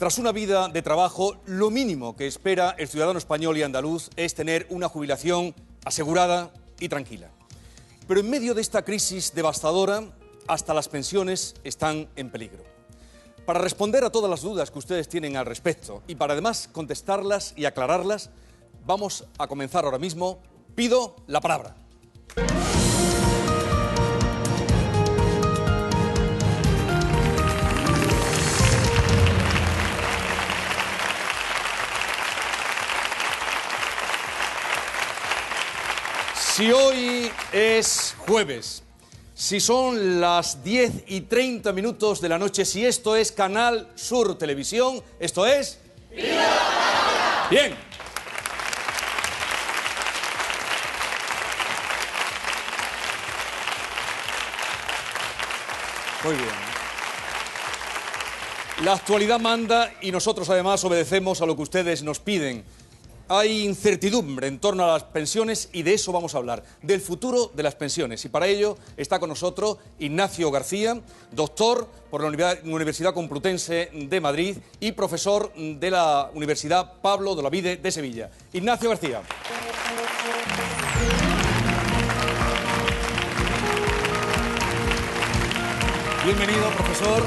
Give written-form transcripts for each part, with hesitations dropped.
Tras una vida de trabajo, lo mínimo que espera el ciudadano español y andaluz es tener una jubilación asegurada y tranquila. Pero en medio de esta crisis devastadora, hasta las pensiones están en peligro. Para responder a todas las dudas que ustedes tienen al respecto y para además contestarlas y aclararlas, vamos a comenzar ahora mismo. Pido la palabra. Si hoy es jueves, si son las 10:30 de la noche, si esto es Canal Sur Televisión, esto es... Bien. Muy bien. La actualidad manda y nosotros además obedecemos a lo que ustedes nos piden. Hay incertidumbre en torno a las pensiones y de eso vamos a hablar, del futuro de las pensiones. Y para ello está con nosotros Ignacio García, doctor por la Universidad Complutense de Madrid y profesor de la Universidad Pablo de Olavide de Sevilla. Ignacio García. Bienvenido, profesor.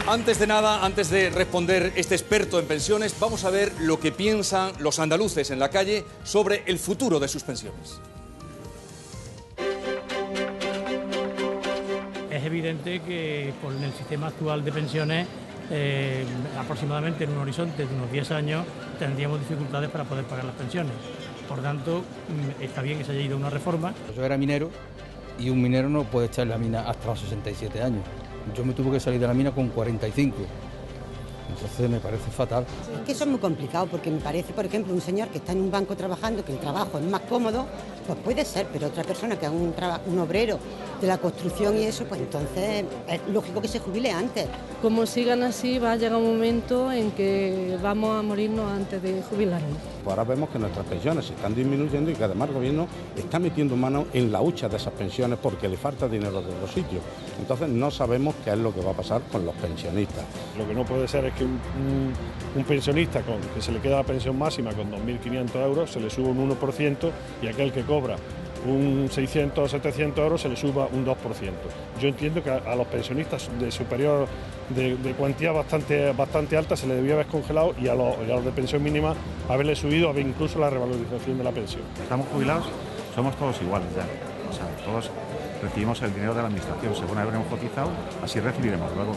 Antes de nada, antes de responder este experto en pensiones, vamos a ver lo que piensan los andaluces en la calle sobre el futuro de sus pensiones. Es evidente que con el sistema actual de pensiones, aproximadamente en un horizonte de unos 10 años, tendríamos dificultades para poder pagar las pensiones. Por tanto, está bien que se haya ido a una reforma. Yo era minero y un minero no puede echar la mina hasta los 67 años. Yo me tuve que salir de la mina con 45, entonces me parece fatal. Es que eso es muy complicado porque me parece, por ejemplo, un señor que está en un banco trabajando, que el trabajo es más cómodo, pues puede ser, pero otra persona que es un obrero de la construcción y eso, pues entonces es lógico que se jubile antes. Como sigan así va a llegar un momento en que vamos a morirnos antes de jubilarnos. Pues ahora vemos que nuestras pensiones se están disminuyendo y que además el gobierno está metiendo mano en la hucha de esas pensiones porque le falta dinero de los sitios. Entonces no sabemos qué es lo que va a pasar con los pensionistas. Lo que no puede ser es que un pensionista que se le queda la pensión máxima con 2.500 euros se le suba un 1% y aquel que cobra un 600 o 700 euros se le suba un 2%. Yo entiendo que a los pensionistas de superior de cuantía bastante alta se le debía haber congelado y a los de pensión mínima haberle subido incluso la revalorización de la pensión. Estamos jubilados, somos todos iguales ya, o sea, todos recibimos el dinero de la administración, según habremos cotizado, así recibiremos luego.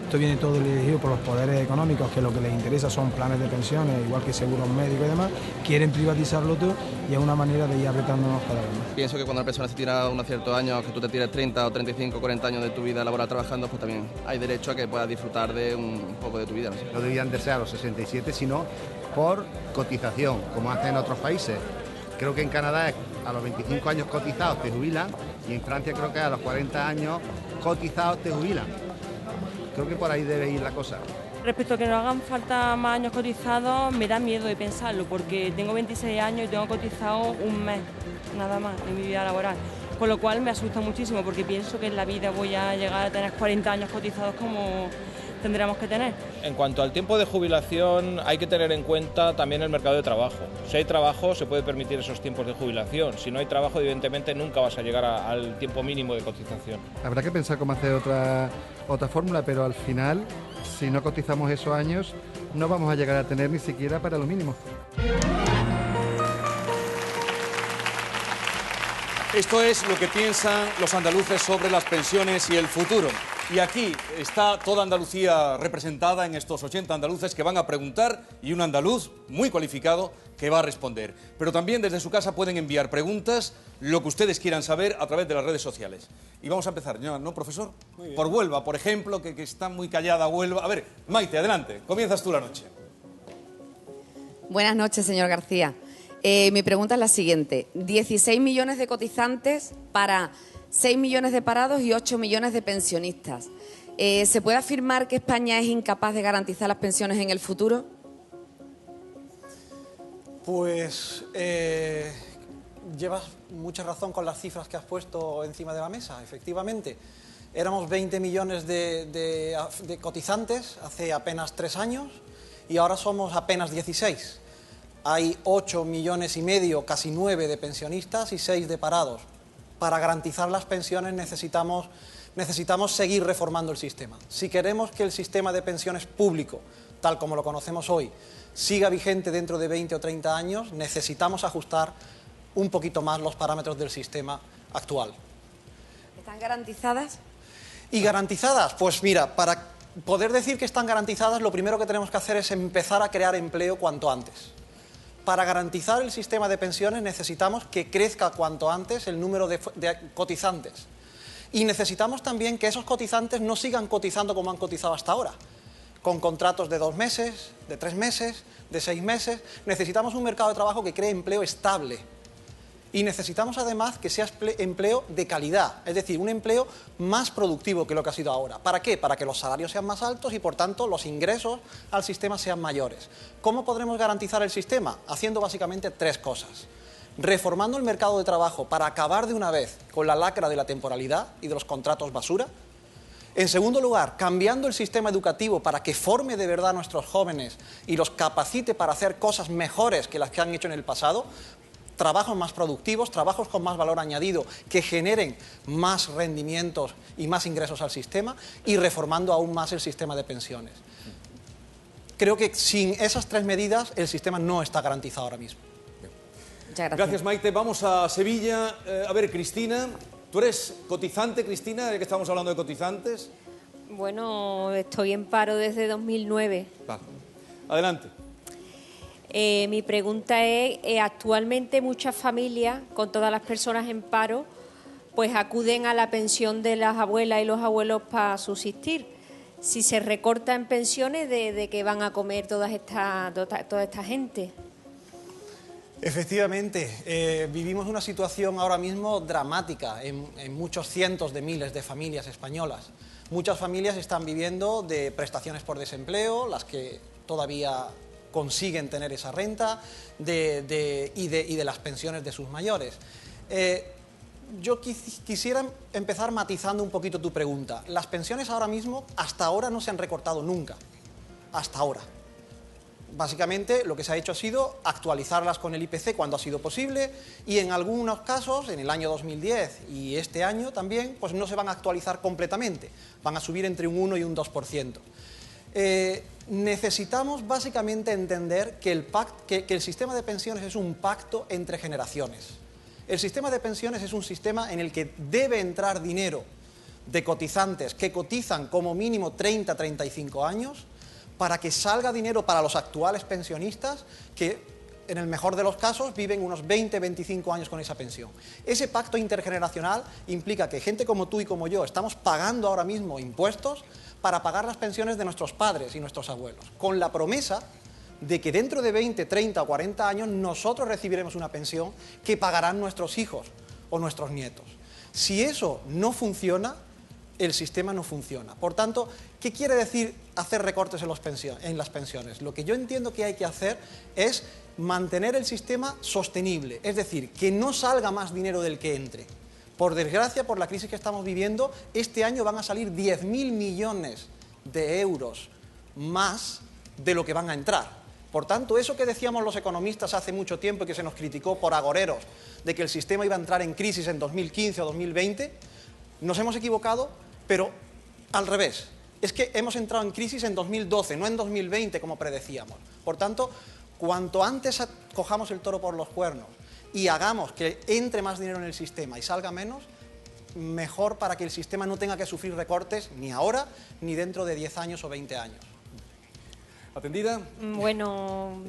Esto viene todo dirigido por los poderes económicos, que lo que les interesa son planes de pensiones, igual que seguros médicos y demás, quieren privatizarlo todo y es una manera de ir apretándonos cada vez más. Pienso que cuando una persona se tira unos ciertos años, que tú te tires 30 o 35 o 40 años de tu vida laboral trabajando, pues también hay derecho a que puedas disfrutar de un poco de tu vida. No debían de ser a los 67, sino por cotización, como hacen en otros países. Creo que en Canadá a los 25 años cotizados te jubilan y en Francia creo que a los 40 años cotizados te jubilan. Creo que por ahí debe ir la cosa. Respecto a que nos hagan falta más años cotizados, me da miedo de pensarlo, porque tengo 26 años y tengo cotizado un mes, nada más, en mi vida laboral. Con lo cual me asusta muchísimo, porque pienso que en la vida voy a llegar a tener 40 años cotizados como tendríamos que tener. En cuanto al tiempo de jubilación, hay que tener en cuenta también el mercado de trabajo. Si hay trabajo, se puede permitir esos tiempos de jubilación. Si no hay trabajo, evidentemente nunca vas a llegar al tiempo mínimo de cotización. Habrá que pensar cómo hacer otra fórmula, pero al final, si no cotizamos esos años, no vamos a llegar a tener ni siquiera para lo mínimo. Esto es lo que piensan los andaluces sobre las pensiones y el futuro. Y aquí está toda Andalucía representada en estos 80 andaluces que van a preguntar y un andaluz muy cualificado que va a responder. Pero también desde su casa pueden enviar preguntas, lo que ustedes quieran saber a través de las redes sociales. Y vamos a empezar, ¿no, profesor? Por Huelva, por ejemplo, que está muy callada Huelva. A ver, Maite, adelante, comienzas tú la noche. Buenas noches, señor García. Mi pregunta es la siguiente. 16 millones de cotizantes para 6 millones de parados y 8 millones de pensionistas. ¿Se puede afirmar que España es incapaz de garantizar las pensiones en el futuro? Pues llevas mucha razón con las cifras que has puesto encima de la mesa, efectivamente. Éramos 20 millones de cotizantes hace apenas 3 años y ahora somos apenas 16. Hay 8 millones y medio, casi 9 de pensionistas y 6 de parados. Para garantizar las pensiones necesitamos seguir reformando el sistema. Si queremos que el sistema de pensiones público, tal como lo conocemos hoy, siga vigente dentro de 20 o 30 años, necesitamos ajustar un poquito más los parámetros del sistema actual. ¿Están garantizadas? ¿Y garantizadas? Pues mira, para poder decir que están garantizadas, lo primero que tenemos que hacer es empezar a crear empleo cuanto antes. Para garantizar el sistema de pensiones necesitamos que crezca cuanto antes el número de cotizantes. Y necesitamos también que esos cotizantes no sigan cotizando como han cotizado hasta ahora, con contratos de 2 meses, de 3 meses, de 6 meses. Necesitamos un mercado de trabajo que cree empleo estable. Y necesitamos además que sea empleo de calidad, es decir, un empleo más productivo que lo que ha sido ahora. ¿Para qué? Para que los salarios sean más altos y, por tanto, los ingresos al sistema sean mayores. ¿Cómo podremos garantizar el sistema? Haciendo básicamente 3 cosas. Reformando el mercado de trabajo para acabar de una vez con la lacra de la temporalidad y de los contratos basura. En segundo lugar, cambiando el sistema educativo para que forme de verdad a nuestros jóvenes y los capacite para hacer cosas mejores que las que han hecho en el pasado. Trabajos más productivos, trabajos con más valor añadido, que generen más rendimientos y más ingresos al sistema, y reformando aún más el sistema de pensiones. Creo que sin esas 3 medidas el sistema no está garantizado ahora mismo. Muchas gracias. Gracias, Maite. Vamos a Sevilla. A ver, Cristina, ¿tú eres cotizante, Cristina, ya que estamos hablando de cotizantes? Bueno, estoy en paro desde 2009. Vale. Adelante. Mi pregunta es, actualmente muchas familias, con todas las personas en paro, pues acuden a la pensión de las abuelas y los abuelos para subsistir. Si se recorta en pensiones, ¿de qué van a comer toda esta gente? Efectivamente, vivimos una situación ahora mismo dramática en muchos cientos de miles de familias españolas. Muchas familias están viviendo de prestaciones por desempleo, las que todavía consiguen tener esa renta, y de las pensiones de sus mayores. Yo quisiera empezar matizando un poquito tu pregunta. Las pensiones ahora mismo, hasta ahora, no se han recortado nunca. Hasta ahora. Básicamente lo que se ha hecho ha sido actualizarlas con el IPC cuando ha sido posible, y en algunos casos, en el año 2010 y este año también, pues no se van a actualizar completamente. Van a subir entre un 1 y un 2%. Necesitamos básicamente entender que el sistema de pensiones es un pacto entre generaciones. El sistema de pensiones es un sistema en el que debe entrar dinero de cotizantes que cotizan como mínimo 30-35 años, para que salga dinero para los actuales pensionistas que, en el mejor de los casos, viven unos 20-25 años con esa pensión. Ese pacto intergeneracional implica que gente como tú y como yo estamos pagando ahora mismo impuestos para pagar las pensiones de nuestros padres y nuestros abuelos, con la promesa de que dentro de 20, 30 o 40 años nosotros recibiremos una pensión que pagarán nuestros hijos o nuestros nietos. Si eso no funciona, el sistema no funciona. Por tanto, ¿qué quiere decir hacer recortes en las pensiones? Lo que yo entiendo que hay que hacer es mantener el sistema sostenible, es decir, que no salga más dinero del que entre. Por desgracia, por la crisis que estamos viviendo, este año van a salir 10.000 millones de euros más de lo que van a entrar. Por tanto, eso que decíamos los economistas hace mucho tiempo y que se nos criticó por agoreros, de que el sistema iba a entrar en crisis en 2015 o 2020, nos hemos equivocado, pero al revés. Es que hemos entrado en crisis en 2012, no en 2020 como predecíamos. Por tanto, cuanto antes cojamos el toro por los cuernos y hagamos que entre más dinero en el sistema y salga menos, mejor, para que el sistema no tenga que sufrir recortes ni ahora ni dentro de 10 años o 20 años. ¿Atendida? Bueno,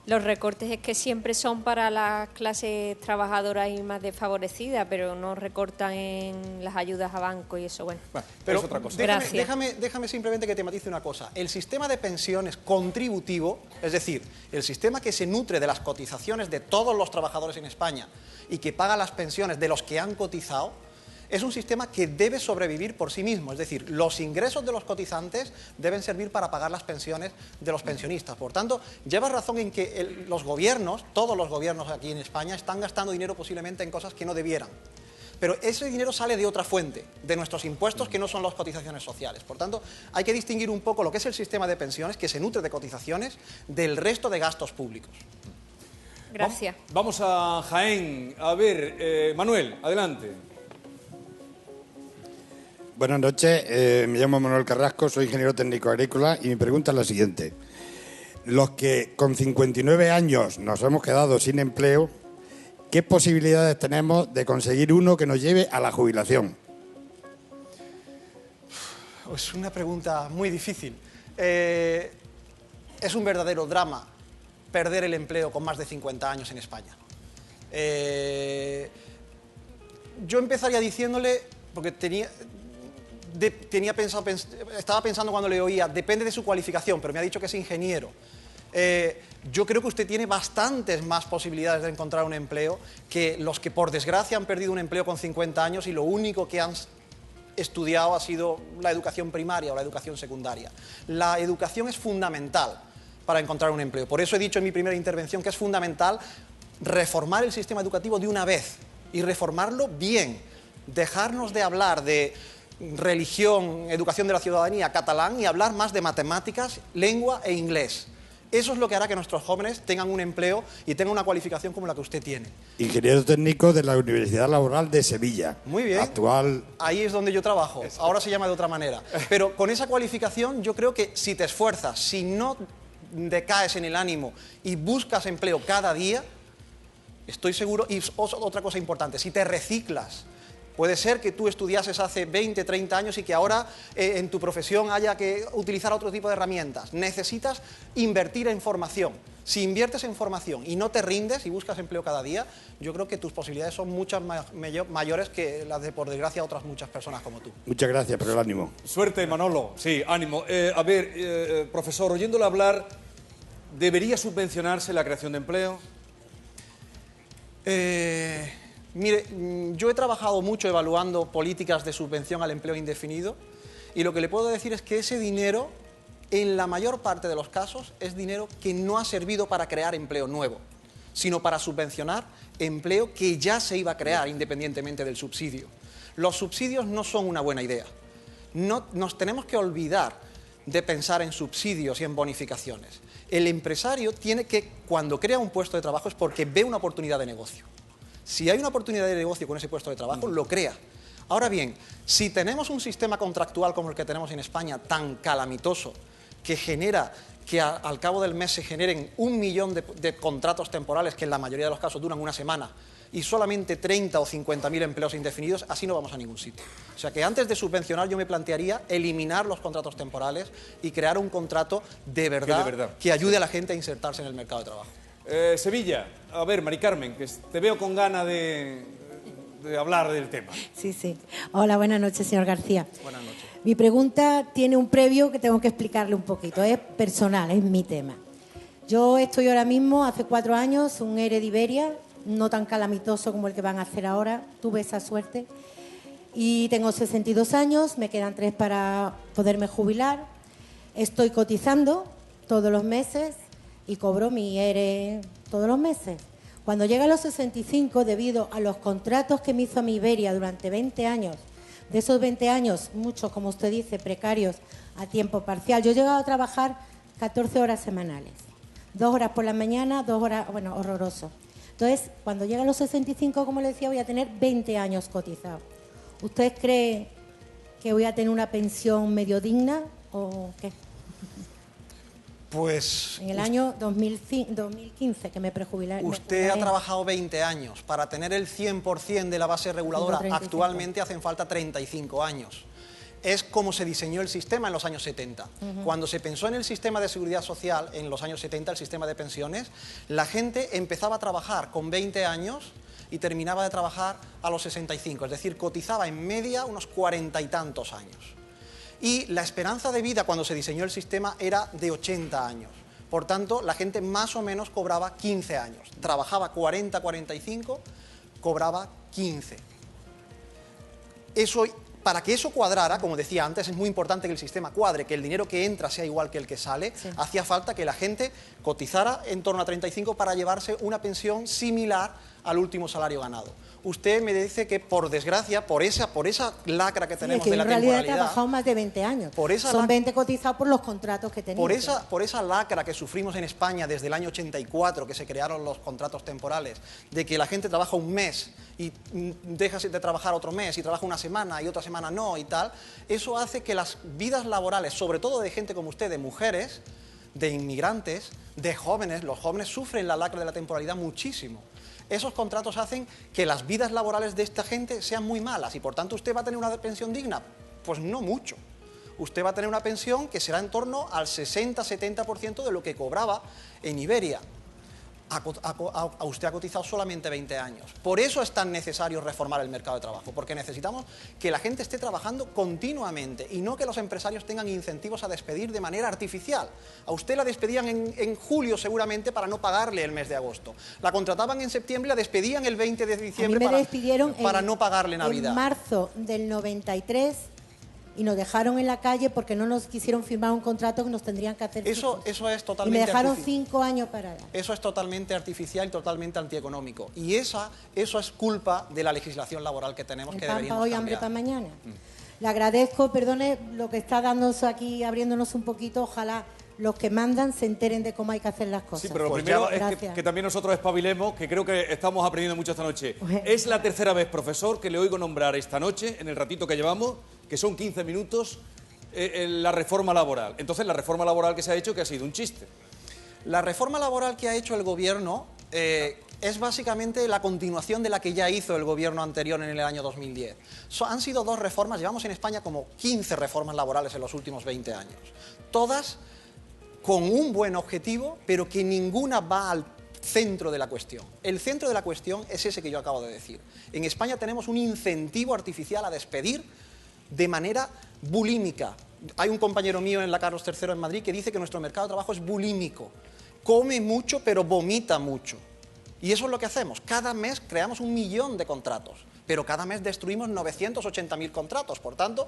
los recortes es que siempre son para las clases trabajadoras y más desfavorecidas, pero no recortan en las ayudas a banco y eso, bueno. Pero es otra cosa. Déjame simplemente que te matice una cosa. El sistema de pensiones contributivo, es decir, el sistema que se nutre de las cotizaciones de todos los trabajadores en España y que paga las pensiones de los que han cotizado, es un sistema que debe sobrevivir por sí mismo, es decir, los ingresos de los cotizantes deben servir para pagar las pensiones de los pensionistas. Por tanto, llevas razón en que los gobiernos, todos los gobiernos aquí en España, están gastando dinero posiblemente en cosas que no debieran. pero ese dinero sale de otra fuente, de nuestros impuestos, que no son las cotizaciones sociales. Por tanto, hay que distinguir un poco lo que es el sistema de pensiones, que se nutre de cotizaciones, del resto de gastos públicos. Gracias. Vamos a Jaén. A ver, Manuel, adelante. Buenas noches, me llamo Manuel Carrasco, soy ingeniero técnico agrícola y mi pregunta es la siguiente. Los que con 59 años nos hemos quedado sin empleo, ¿qué posibilidades tenemos de conseguir uno que nos lleve a la jubilación? Es una pregunta muy difícil. Es un verdadero drama perder el empleo con más de 50 años en España. Yo empezaría diciéndole, porque estaba pensando cuando le oía, depende de su cualificación, pero me ha dicho que es ingeniero. Yo creo que usted tiene bastantes más posibilidades de encontrar un empleo que los que por desgracia han perdido un empleo con 50 años y lo único que han estudiado ha sido la educación primaria o la educación secundaria. La educación es fundamental para encontrar un empleo. Por eso he dicho en mi primera intervención que es fundamental reformar el sistema educativo de una vez y reformarlo bien, dejarnos de hablar de religión, educación de la ciudadanía, catalán, y hablar más de matemáticas, lengua e inglés. Eso es lo que hará que nuestros jóvenes tengan un empleo y tengan una cualificación como la que usted tiene. Ingeniero técnico de la Universidad Laboral de Sevilla. Muy bien. Actual. Ahí es donde yo trabajo. Ahora se llama de otra manera. Pero con esa cualificación yo creo que si te esfuerzas, si no decaes en el ánimo y buscas empleo cada día, estoy seguro, y otra cosa importante, si te reciclas. Puede ser que tú estudiases hace 20, 30 años y que ahora en tu profesión haya que utilizar otro tipo de herramientas. Necesitas invertir en formación. Si inviertes en formación y no te rindes y buscas empleo cada día, yo creo que tus posibilidades son muchas mayores que las de, por desgracia, otras muchas personas como tú. Muchas gracias por el ánimo. Suerte, Manolo. Sí, ánimo. A ver, profesor, oyéndole hablar, ¿debería subvencionarse la creación de empleo? Mire, yo he trabajado mucho evaluando políticas de subvención al empleo indefinido y lo que le puedo decir es que ese dinero, en la mayor parte de los casos, es dinero que no ha servido para crear empleo nuevo, sino para subvencionar empleo que ya se iba a crear independientemente del subsidio. Los subsidios no son una buena idea. No, nos tenemos que olvidar de pensar en subsidios y en bonificaciones. El empresario tiene que, cuando crea un puesto de trabajo, es porque ve una oportunidad de negocio. Si hay una oportunidad de negocio con ese puesto de trabajo, lo crea. Ahora bien, si tenemos un sistema contractual como el que tenemos en España, tan calamitoso, que genera que al cabo del mes se generen 1 millón de contratos temporales, que en la mayoría de los casos duran una semana, y solamente 30 o 50.000 empleos indefinidos, así no vamos a ningún sitio. O sea que antes de subvencionar yo me plantearía eliminar los contratos temporales y crear un contrato de verdad que ayude a la gente a insertarse en el mercado de trabajo. Sevilla, a ver, Mari Carmen, que te veo con ganas de hablar del tema. Sí, sí. Hola, buenas noches, señor García. Buenas noches. Mi pregunta tiene un previo que tengo que explicarle un poquito. Es personal, es mi tema. Yo estoy ahora mismo, hace 4 años, un ERE de Iberia, no tan calamitoso como el que van a hacer ahora. Tuve esa suerte. Y tengo 62 años, me quedan 3 para poderme jubilar. Estoy cotizando todos los meses y cobro mi ERE todos los meses. Cuando llega a los 65, debido a los contratos que me hizo mi Iberia durante 20 años, de esos 20 años, muchos, como usted dice, precarios a tiempo parcial, yo he llegado a trabajar 14 horas semanales. 2 horas por la mañana, 2 horas, bueno, horroroso. Entonces, cuando llega a los 65, como le decía, voy a tener 20 años cotizados. ¿Usted cree que voy a tener una pensión medio digna o qué? Pues en el año 2015, que me prejubilé. Usted ha trabajado 20 años. Para tener el 100% de la base reguladora, actualmente hacen falta 35 años. Es como se diseñó el sistema en los años 70. Cuando se pensó en el sistema de seguridad social, en los años 70, el sistema de pensiones, la gente empezaba a trabajar con 20 años y terminaba de trabajar a los 65. Es decir, cotizaba en media unos 40 y tantos años. Y la esperanza de vida cuando se diseñó el sistema era de 80 años. Por tanto, la gente más o menos cobraba 15 años. Trabajaba 40, 45, cobraba 15. Para que eso cuadrara, como decía antes, es muy importante que el sistema cuadre, que el dinero que entra sea igual que el que sale. Sí. Hacía falta que la gente cotizara en torno a 35 para llevarse una pensión similar al último salario ganado. Usted me dice que, por desgracia, por esa lacra que tenemos que de la en realidad temporalidad... he trabajado más de 20 años. Son 20 cotizados por los contratos que tenemos. Por esa lacra que sufrimos en España desde el año 84, que se crearon los contratos temporales, de que la gente trabaja un mes y deja de trabajar otro mes y trabaja una semana y otra semana no y tal, eso hace que las vidas laborales, sobre todo de gente como usted, de mujeres, de inmigrantes, de jóvenes, los jóvenes sufren la lacra de la temporalidad muchísimo. Esos contratos hacen que las vidas laborales de esta gente sean muy malas y por tanto usted va a tener una pensión digna. Pues no mucho. Usted va a tener una pensión que será en torno al 60-70% de lo que cobraba en Iberia. A usted ha cotizado solamente 20 años. Por eso es tan necesario reformar el mercado de trabajo, porque necesitamos que la gente esté trabajando continuamente y no que los empresarios tengan incentivos a despedir de manera artificial. A usted la despedían en julio seguramente para no pagarle el mes de agosto. La contrataban en septiembre y la despedían el 20 de diciembre para no pagarle Navidad. En marzo del 93... y nos dejaron en la calle porque no nos quisieron firmar un contrato que nos tendrían que hacer. Eso es totalmente. Y me dejaron 5 años paradas. Eso es totalmente artificial y totalmente antieconómico. Y eso es culpa de la legislación laboral que tenemos, que deberíamos hoy, cambiar. hambre para mañana. Le agradezco, perdone, lo que está dándose aquí, abriéndonos un poquito. Ojalá los que mandan se enteren de cómo hay que hacer las cosas. Sí, pero lo primero es que también nosotros espabilemos, que creo que estamos aprendiendo mucho esta noche. Es la tercera vez, profesor, que le oigo nombrar esta noche, en el ratito que llevamos, que son 15 minutos, la reforma laboral. Entonces, la reforma laboral que se ha hecho, que ha sido un chiste. La reforma laboral que ha hecho el Gobierno es básicamente la continuación de la que ya hizo el Gobierno anterior en el año 2010. Han sido 2 reformas, llevamos en España como 15 reformas laborales en los últimos 20 años. Todas con un buen objetivo, pero que ninguna va al centro de la cuestión. El centro de la cuestión es ese que yo acabo de decir. En España tenemos un incentivo artificial a despedir de manera bulímica. Hay un compañero mío en la Carlos III en Madrid que dice que nuestro mercado de trabajo es bulímico. Come mucho, pero vomita mucho. Y eso es lo que hacemos. Cada mes creamos 1 millón de contratos, pero cada mes destruimos 980.000 contratos. Por tanto,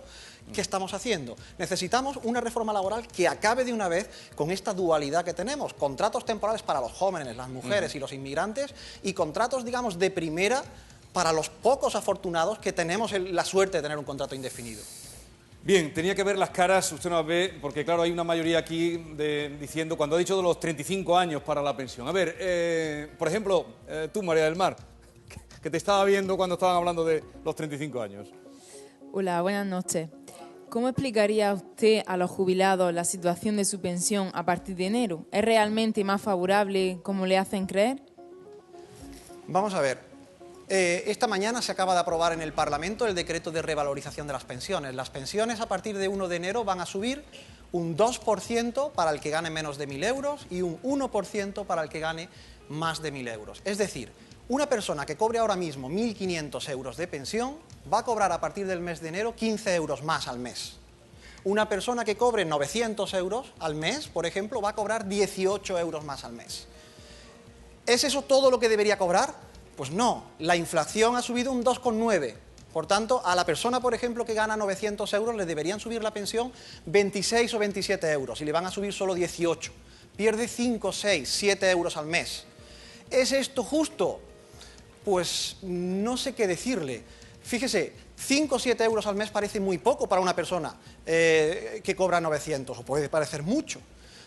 ¿qué estamos haciendo? Necesitamos una reforma laboral que acabe de una vez con esta dualidad que tenemos. Contratos temporales para los jóvenes, las mujeres y los inmigrantes, y contratos, digamos, de primera para los pocos afortunados que tenemos la suerte de tener un contrato indefinido. Bien, tenía que ver las caras, usted nos ve, porque claro, hay una mayoría aquí diciendo, cuando ha dicho de los 35 años para la pensión. A ver, por ejemplo, tú, María del Mar, que te estaba viendo cuando estaban hablando de los 35 años. Hola, buenas noches. ¿Cómo explicaría usted a los jubilados la situación de su pensión a partir de enero? ¿Es realmente más favorable como le hacen creer? Vamos a ver. Esta mañana se acaba de aprobar en el Parlamento el decreto de revalorización de las pensiones. Las pensiones a partir de 1 de enero van a subir un 2% para el que gane menos de 1.000 euros y un 1% para el que gane más de 1.000 euros. Es decir, una persona que cobre ahora mismo 1.500 euros de pensión va a cobrar a partir del mes de enero 15 euros más al mes. Una persona que cobre 900 euros al mes, por ejemplo, va a cobrar 18 euros más al mes. ¿Es eso todo lo que debería cobrar? Pues no, la inflación ha subido un 2,9%. Por tanto, a la persona, por ejemplo, que gana 900 euros, le deberían subir la pensión 26 o 27 euros y le van a subir solo 18. Pierde 5, 6, 7 euros al mes. ¿Es esto justo? Pues no sé qué decirle. Fíjese, 5 o 7 euros al mes parece muy poco para una persona que cobra 900, o puede parecer mucho.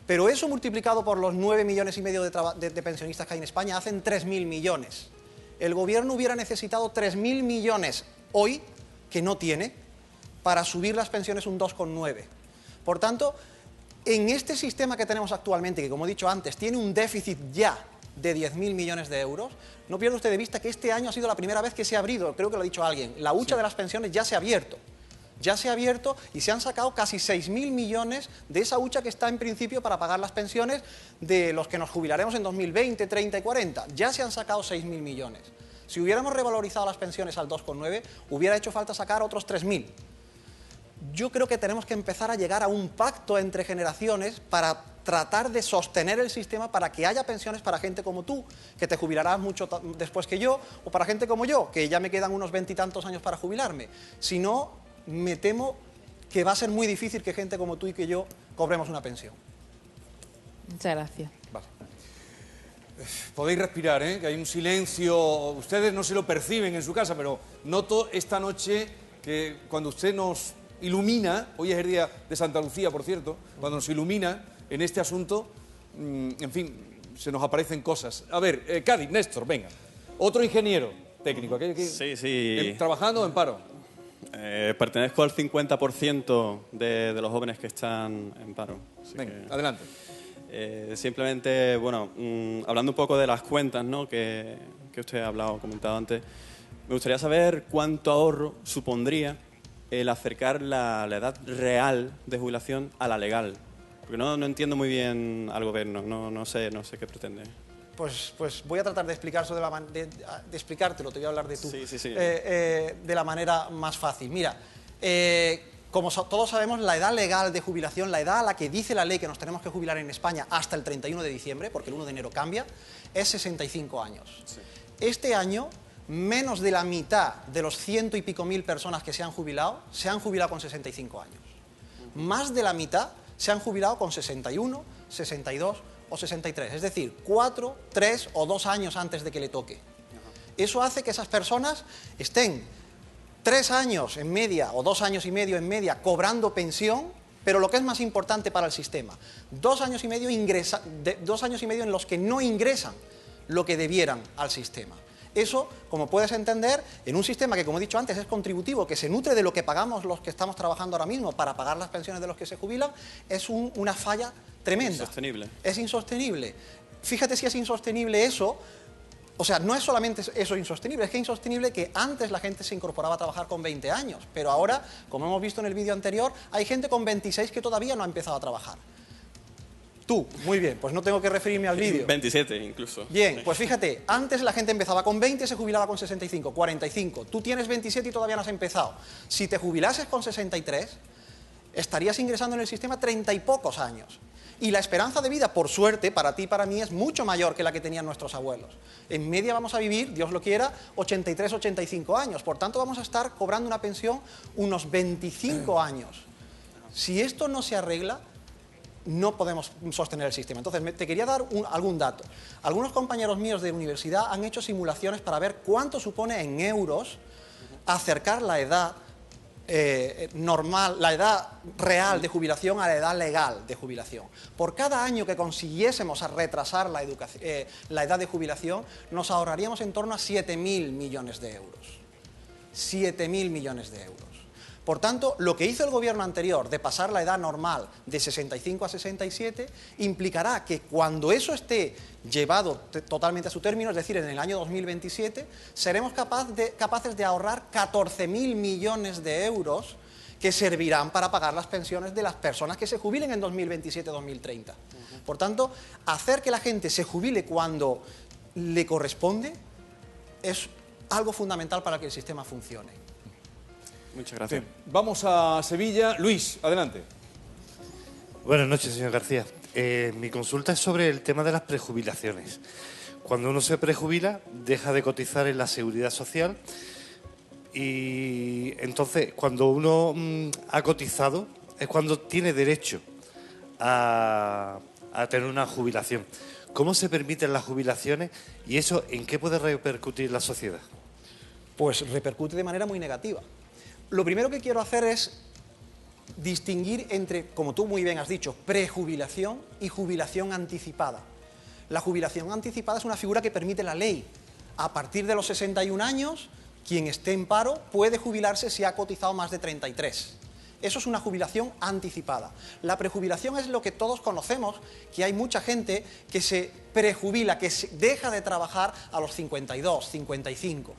Pero eso multiplicado por los 9,5 millones de pensionistas que hay en España hacen 3.000 millones. El Gobierno hubiera necesitado 3.000 millones hoy, que no tiene, para subir las pensiones un 2,9%. Por tanto, en este sistema que tenemos actualmente, que como he dicho antes, tiene un déficit ya de 10.000 millones de euros, no pierda usted de vista que este año ha sido la primera vez que se ha abierto, creo que lo ha dicho alguien, la hucha de las pensiones ya se ha abierto. Ya se ha abierto y se han sacado casi 6.000 millones de esa hucha que está en principio para pagar las pensiones de los que nos jubilaremos en 2020, 30 y 40. Ya se han sacado 6.000 millones. Si hubiéramos revalorizado las pensiones al 2,9, hubiera hecho falta sacar otros 3.000. Yo creo que tenemos que empezar a llegar a un pacto entre generaciones para tratar de sostener el sistema para que haya pensiones para gente como tú, que te jubilarás mucho después que yo, o para gente como yo, que ya me quedan unos 20 y tantos años para jubilarme. Si no, me temo que va a ser muy difícil que gente como tú y que yo cobremos una pensión. Muchas gracias. Vale. Podéis respirar, que hay un silencio. Ustedes no se lo perciben en su casa, pero noto esta noche que cuando usted nos ilumina, hoy es el día de Santa Lucía, por cierto, cuando nos ilumina en este asunto, en fin, se nos aparecen cosas. A ver, Cádiz, Néstor, venga. Otro ingeniero técnico, Sí. ¿trabajando o en paro? Pertenezco al 50% de los jóvenes que están en paro. Venga, adelante. Simplemente, bueno, hablando un poco de las cuentas, ¿no?, que usted ha comentado antes, me gustaría saber cuánto ahorro supondría el acercar la edad real de jubilación a la legal. Porque no entiendo muy bien al gobierno, no sé qué pretende. Pues voy a tratar de explicártelo, de explicártelo, te voy a hablar de tú, Sí. de la manera más fácil. Mira, como todos sabemos, la edad legal de jubilación, la edad a la que dice la ley que nos tenemos que jubilar en España hasta el 31 de diciembre, porque el 1 de enero cambia, es 65 años. Sí. Este año, menos de la mitad de los 100 y pico mil personas que se han jubilado con 65 años. Más de la mitad se han jubilado con 61, 62 o 63, es decir, 4, 3 o 2 años antes de que le toque. Eso hace que esas personas estén 3 años en media o 2 años y medio en media cobrando pensión, pero lo que es más importante para el sistema, 2 años y medio en los que no ingresan lo que debieran al sistema. Eso, como puedes entender, en un sistema que, como he dicho antes, es contributivo, que se nutre de lo que pagamos los que estamos trabajando ahora mismo para pagar las pensiones de los que se jubilan, es una falla tremenda. Insostenible. Es insostenible. Fíjate si es insostenible eso. O sea, no es solamente eso insostenible, es que es insostenible que antes la gente se incorporaba a trabajar con 20 años, pero ahora, como hemos visto en el vídeo anterior, hay gente con 26 que todavía no ha empezado a trabajar. Tú, muy bien, pues no tengo que referirme al vídeo. 27 incluso. Bien, pues fíjate, antes la gente empezaba con 20 y se jubilaba con 65, 45. Tú tienes 27 y todavía no has empezado. Si te jubilases con 63, estarías ingresando en el sistema 30 y pocos años. Y la esperanza de vida, por suerte, para ti y para mí, es mucho mayor que la que tenían nuestros abuelos. En media vamos a vivir, Dios lo quiera, 83, 85 años. Por tanto, vamos a estar cobrando una pensión unos 25 años. Si esto no se arregla, no podemos sostener el sistema. Entonces, te quería dar algún dato. Algunos compañeros míos de universidad han hecho simulaciones para ver cuánto supone en euros acercar la edad normal, la edad real de jubilación a la edad legal de jubilación. Por cada año que consiguiésemos a retrasar la edad de jubilación, nos ahorraríamos en torno a 7.000 millones de euros. 7.000 millones de euros. Por tanto, lo que hizo el gobierno anterior de pasar la edad normal de 65 a 67 implicará que cuando eso esté llevado totalmente a su término, es decir, en el año 2027, seremos capaces de ahorrar 14.000 millones de euros que servirán para pagar las pensiones de las personas que se jubilen en 2027-2030. Por tanto, hacer que la gente se jubile cuando le corresponde es algo fundamental para que el sistema funcione. Muchas gracias. Bien, vamos a Sevilla. Luis, adelante. Buenas noches, señor García. Mi consulta es sobre el tema de las prejubilaciones. Cuando uno se prejubila, deja de cotizar en la Seguridad Social y entonces cuando uno ha cotizado es cuando tiene derecho a tener una jubilación. ¿Cómo se permiten las jubilaciones y eso en qué puede repercutir la sociedad? Pues repercute de manera muy negativa. Lo primero que quiero hacer es distinguir entre, como tú muy bien has dicho, prejubilación y jubilación anticipada. La jubilación anticipada es una figura que permite la ley. A partir de los 61 años, quien esté en paro puede jubilarse si ha cotizado más de 33. Eso es una jubilación anticipada. La prejubilación es lo que todos conocemos, que hay mucha gente que se prejubila, que deja de trabajar a los 52, 55.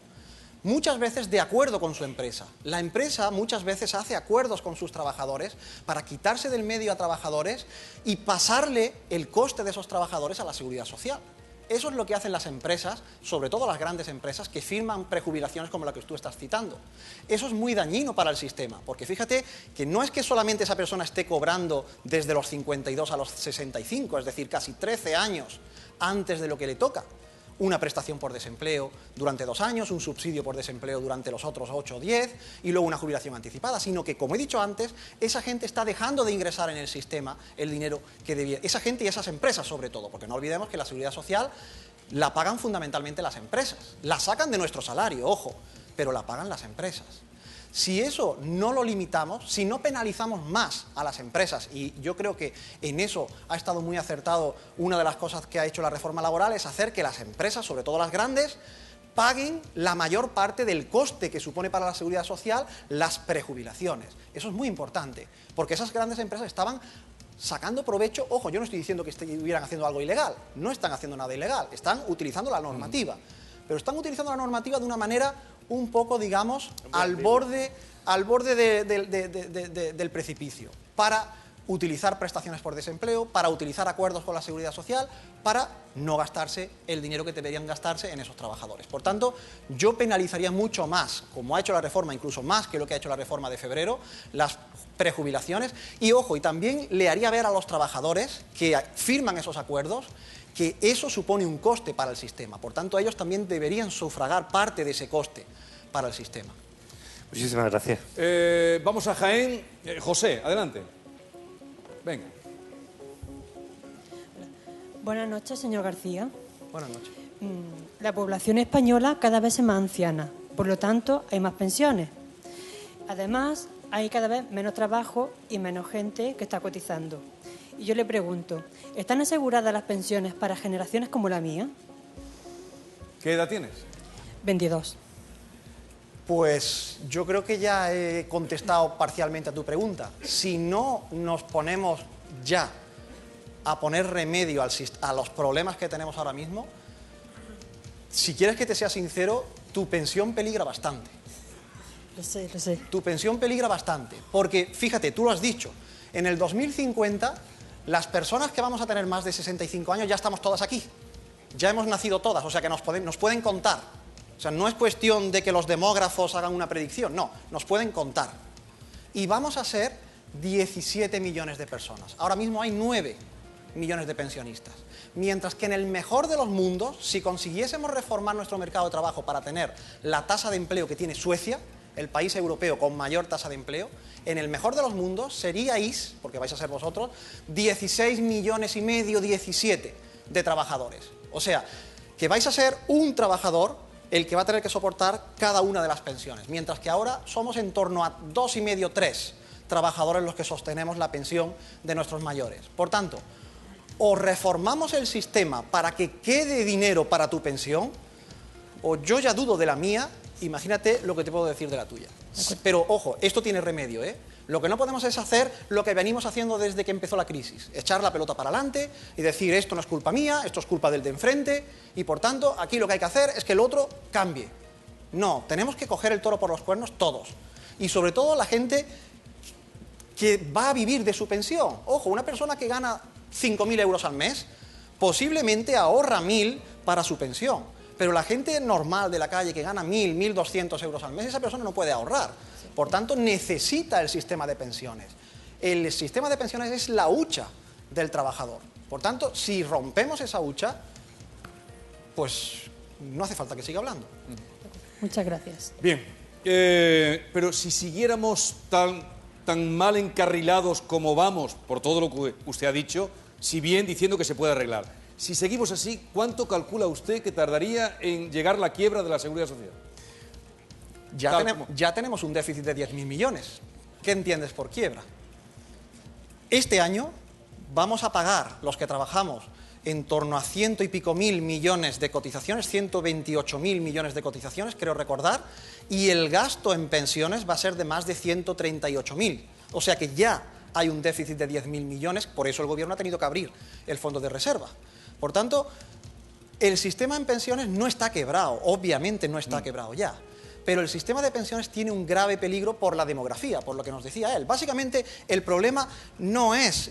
Muchas veces de acuerdo con su empresa. La empresa muchas veces hace acuerdos con sus trabajadores para quitarse del medio a trabajadores y pasarle el coste de esos trabajadores a la Seguridad Social. Eso es lo que hacen las empresas, sobre todo las grandes empresas, que firman prejubilaciones como la que tú estás citando. Eso es muy dañino para el sistema, porque fíjate que no es que solamente esa persona esté cobrando desde los 52 a los 65, es decir, casi 13 años antes de lo que le toca. Una prestación por desempleo durante 2 años, un subsidio por desempleo durante los otros 8 o 10 y luego una jubilación anticipada, sino que, como he dicho antes, esa gente está dejando de ingresar en el sistema el dinero que debía. Esa gente y esas empresas sobre todo, porque no olvidemos que la Seguridad Social la pagan fundamentalmente las empresas. La sacan de nuestro salario, ojo, pero la pagan las empresas. Si eso no lo limitamos, si no penalizamos más a las empresas, y yo creo que en eso ha estado muy acertado, una de las cosas que ha hecho la reforma laboral es hacer que las empresas, sobre todo las grandes, paguen la mayor parte del coste que supone para la seguridad social las prejubilaciones. Eso es muy importante, porque esas grandes empresas estaban sacando provecho. Ojo, yo no estoy diciendo que estuvieran haciendo algo ilegal, no están haciendo nada ilegal, están utilizando la normativa, pero están utilizando la normativa de una manera un poco, digamos, al borde del precipicio, para utilizar prestaciones por desempleo, para utilizar acuerdos con la seguridad social, para no gastarse el dinero que deberían gastarse en esos trabajadores. Por tanto, yo penalizaría mucho más, como ha hecho la reforma, incluso más que lo que ha hecho la reforma de febrero, las prejubilaciones, y ojo, y también le haría ver a los trabajadores que firman esos acuerdos que eso supone un coste para el sistema. Por tanto, ellos también deberían sufragar parte de ese coste para el sistema. Muchísimas gracias. Vamos a Jaén. José, adelante. Venga. Buenas noches, señor García. Buenas noches. La población española cada vez es más anciana, por lo tanto hay más pensiones. Además, hay cada vez menos trabajo y menos gente que está cotizando. Y yo le pregunto, ¿están aseguradas las pensiones para generaciones como la mía? ¿Qué edad tienes? 22. Pues yo creo que ya he contestado parcialmente a tu pregunta. Si no nos ponemos ya a poner remedio a los problemas que tenemos ahora mismo, si quieres que te sea sincero, tu pensión peligra bastante. Lo sé, lo sé. Tu pensión peligra bastante, porque fíjate, tú lo has dicho, en el 2050 las personas que vamos a tener más de 65 años ya estamos todas aquí. Ya hemos nacido todas, o sea que nos pueden contar. O sea, no es cuestión de que los demógrafos hagan una predicción, no, nos pueden contar. Y vamos a ser 17 millones de personas. Ahora mismo hay 9 millones de pensionistas. Mientras que en el mejor de los mundos, si consiguiésemos reformar nuestro mercado de trabajo para tener la tasa de empleo que tiene Suecia, el país europeo con mayor tasa de empleo, en el mejor de los mundos seríais, porque vais a ser vosotros, 16 millones y medio, 17 de trabajadores. O sea, que vais a ser un trabajador el que va a tener que soportar cada una de las pensiones, mientras que ahora somos en torno a 2,5, 3 trabajadores los que sostenemos la pensión de nuestros mayores. Por tanto, o reformamos el sistema para que quede dinero para tu pensión, o yo ya dudo de la mía, imagínate lo que te puedo decir de la tuya. Pero, ojo, esto tiene remedio, ¿eh? Lo que no podemos es hacer lo que venimos haciendo desde que empezó la crisis, echar la pelota para adelante y decir esto no es culpa mía, esto es culpa del de enfrente y por tanto aquí lo que hay que hacer es que el otro cambie. No, tenemos que coger el toro por los cuernos todos y sobre todo la gente que va a vivir de su pensión. Ojo, una persona que gana 5.000 euros al mes posiblemente ahorra 1.000 para su pensión, pero la gente normal de la calle que gana 1.000, 1.200 euros al mes, esa persona no puede ahorrar. Por tanto, necesita el sistema de pensiones. El sistema de pensiones es la hucha del trabajador. Por tanto, si rompemos esa hucha, pues no hace falta que siga hablando. Muchas gracias. Bien, pero si siguiéramos tan mal encarrilados como vamos, por todo lo que usted ha dicho, si bien diciendo que se puede arreglar, si seguimos así, ¿cuánto calcula usted que tardaría en llegar la quiebra de la Seguridad Social? Ya tenemos un déficit de 10.000 millones. ¿Qué entiendes por quiebra? Este año vamos a pagar, los que trabajamos, en torno a 100 y pico mil millones de cotizaciones, 128.000 millones de cotizaciones, creo recordar, y el gasto en pensiones va a ser de más de 138.000. O sea que ya hay un déficit de 10.000 millones, por eso el Gobierno ha tenido que abrir el fondo de reserva. Por tanto, el sistema en pensiones no está quebrado, obviamente no está quebrado ya. Pero el sistema de pensiones tiene un grave peligro por la demografía, por lo que nos decía él. Básicamente, el problema no es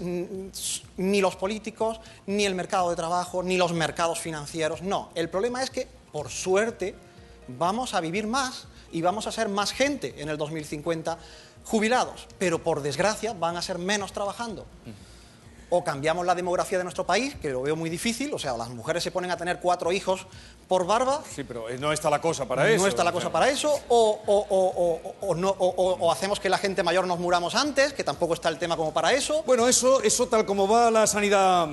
ni los políticos, ni el mercado de trabajo, ni los mercados financieros, no. El problema es que, por suerte, vamos a vivir más y vamos a ser más gente en el 2050 jubilados, pero por desgracia van a ser menos trabajando. o cambiamos la demografía de nuestro país, que lo veo muy difícil, o sea, las mujeres se ponen a tener 4 hijos por barba. Sí, pero no está la cosa para eso. No está la cosa para eso, o hacemos que la gente mayor nos muramos antes, que tampoco está el tema como para eso. Bueno, eso tal como va la sanidad,